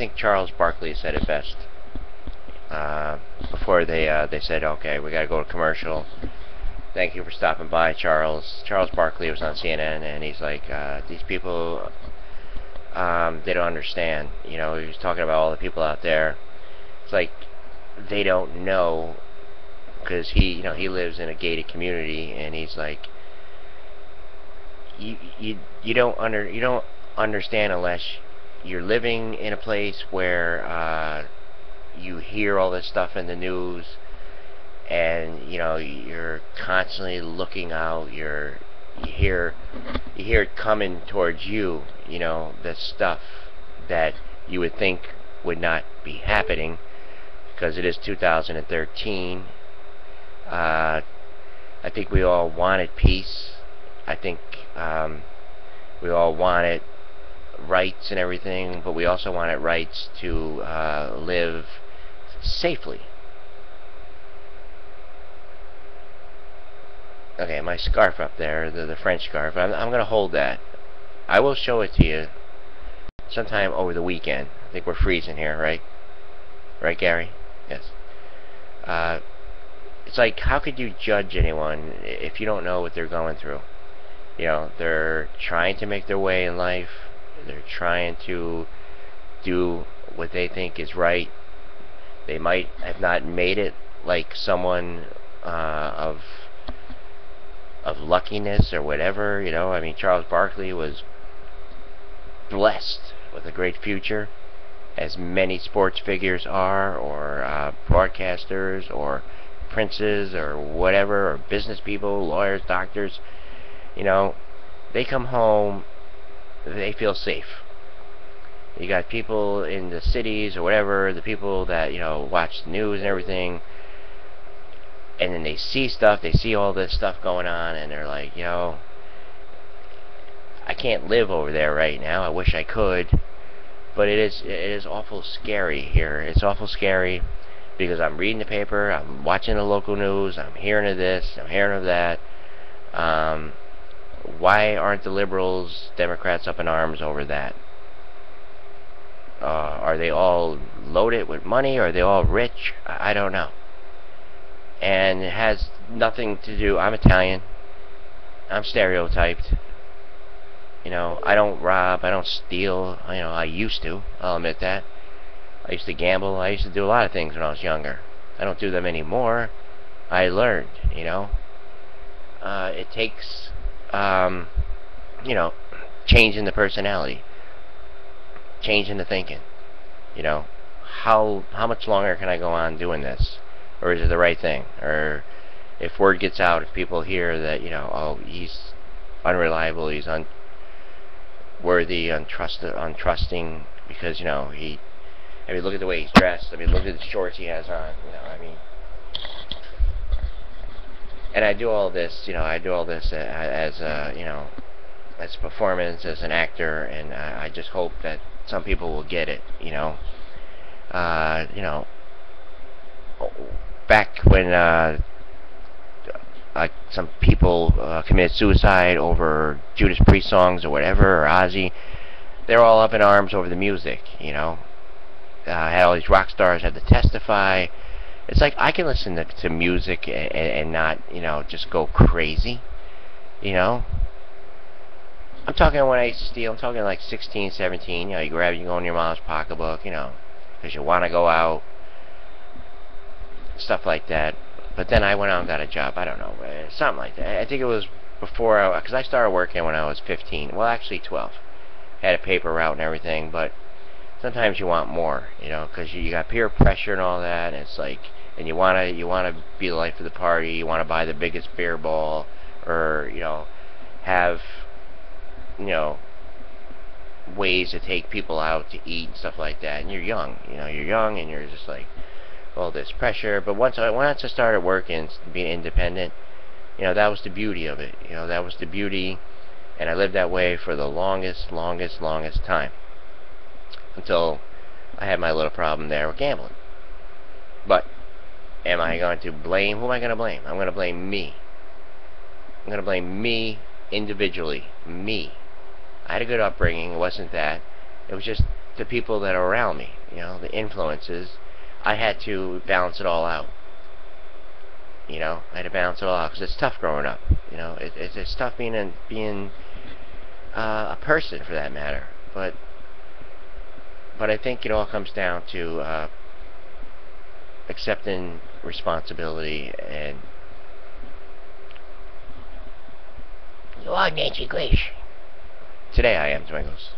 think Charles Barkley said it best. Before they said, okay, we gotta go to commercial. Thank you for stopping by, Charles. Charles Barkley was on CNN, and he's like, these people, they don't understand. You know, he was talking about all the people out there. It's like they don't know, because he lives in a gated community, and he's like, you don't understand unless you're living in a place where you hear all this stuff in the news, and you're constantly looking out. You hear it coming towards you. The stuff that you would think would not be happening, because it is 2013. I think we all wanted peace. I think we all wanted rights and everything, but we also wanted rights to live safely. Okay, my scarf up there, the French scarf, I'm going to hold that. I will show it to you sometime over the weekend. I think we're freezing here, right? Right, Gary? Yes. It's like, how could you judge anyone if you don't know what they're going through? They're trying to make their way in life. They're trying to do what they think is right. They might have not made it like someone of luckiness or whatever. I mean, Charles Barkley was blessed with a great future, as many sports figures are, or broadcasters, or princes, or whatever, or business people, lawyers, doctors. They come home, they feel safe. You got people in the cities or whatever, the people that watch the news and everything, and then they see stuff, they see all this stuff going on, and they're like, I can't live over there right now. I wish I could, but it is awful scary here. It's awful scary because I'm reading the paper, I'm watching the local news, I'm hearing of this, I'm hearing of that. Why aren't the liberals, Democrats up in arms over that? Are they all loaded with money? Are they all rich? I don't know. And it has nothing to do. I'm Italian. I'm stereotyped. I don't rob. I don't steal. I used to. I'll admit that. I used to gamble. I used to do a lot of things when I was younger. I don't do them anymore. I learned. It takes changing the personality, changing the thinking. How much longer can I go on doing this? Or is it the right thing? Or if word gets out, if people hear that, oh, he's unreliable, he's unworthy, untrusting, because, look at the way he's dressed, look at the shorts he has on, and I do all this, as as a performance, as an actor, and I just hope that some people will get it, back when some people committed suicide over Judas Priest songs or whatever, or Ozzy, they're all up in arms over the music, had all these rock stars had to testify. It's like, I can listen to music and not, just go crazy, I'm talking when I used to steal, I'm talking like 16, 17, you go in your mom's pocketbook, because you want to go out, stuff like that. But then I went out and got a job, I don't know, something like that. I think it was before, because I started working when I was 15, well, actually 12. Had a paper route and everything, but sometimes you want more, because you got peer pressure and all that, and it's like, and you want to be the life of the party, you want to buy the biggest beer ball, or, have, ways to take people out to eat and stuff like that, and you're young, and you're just like, all this pressure. But once I started working, being independent, that was the beauty of it, that was the beauty, and I lived that way for the longest time, until I had my little problem there with gambling. But am I going to blame? Who am I going to blame? I'm going to blame me. I'm going to blame me individually. Me. I had a good upbringing. It wasn't that. It was just the people that are around me, the influences. I had to balance it all out. I had to balance it all out because it's tough growing up. It's tough being a person for that matter. But I think it all comes down to accepting responsibility and. You are Nancy Grace. Today I am, Dwingles.